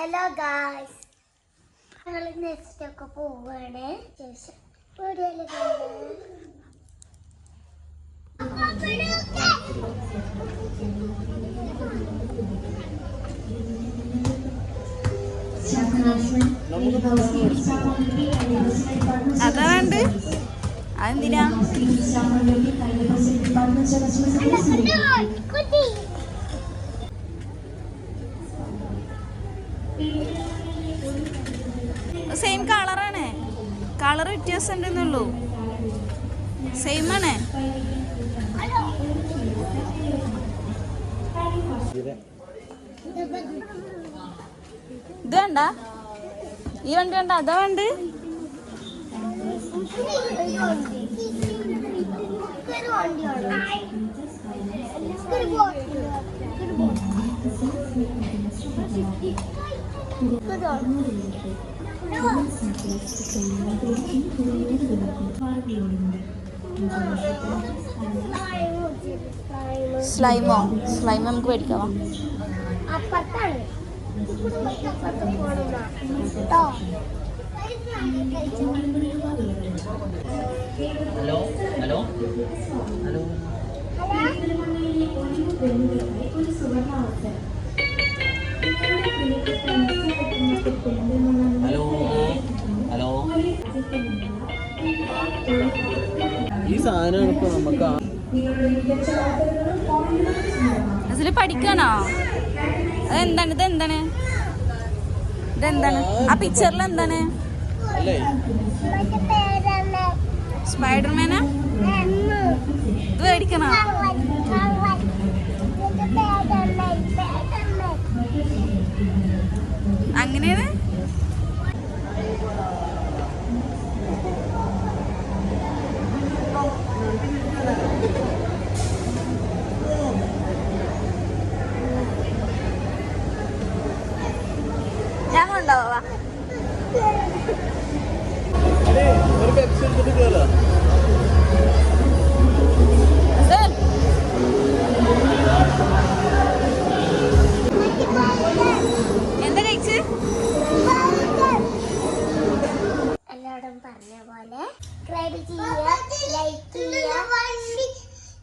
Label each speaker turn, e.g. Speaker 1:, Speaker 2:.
Speaker 1: Hello guys, ഞങ്ങൾ next ഒക്കെ പോവാണ്. ശേഷം വീഡിയോയിൽ
Speaker 2: അതാ വേണ്ട. അതെന്തിനാ? സെയിം കളറാണ്, കളർ വ്യത്യാസം ഉണ്ടെന്നുള്ളൂ. സെയിം ആണ്. ഇത് വേണ്ട, ഈ വണ്ടി വേണ്ട, അതാ വേണ്ട. സ്ലൈമോ? സ്ലൈം നമുക്ക് മേടിക്കാമോ?
Speaker 3: Hello hello hello hello hello. ഈ സാധനം ഇപ്പൊ നമുക്ക്
Speaker 2: അതില് പഠിക്കാനോ? അതെന്താണ്? ഇതെന്താണ്? ഇതെന്താണ്? ആ പിക്ചറിൽ എന്താണ്? സ്പൈഡർമാനാ? ഇത് മേടിക്കണോ? അങ്ങനെയാണ്. ഞാൻ കൊണ്ടുപോവാ.
Speaker 3: ഒരു പെപ്സി എടുത്തിട്ട് കേറാ.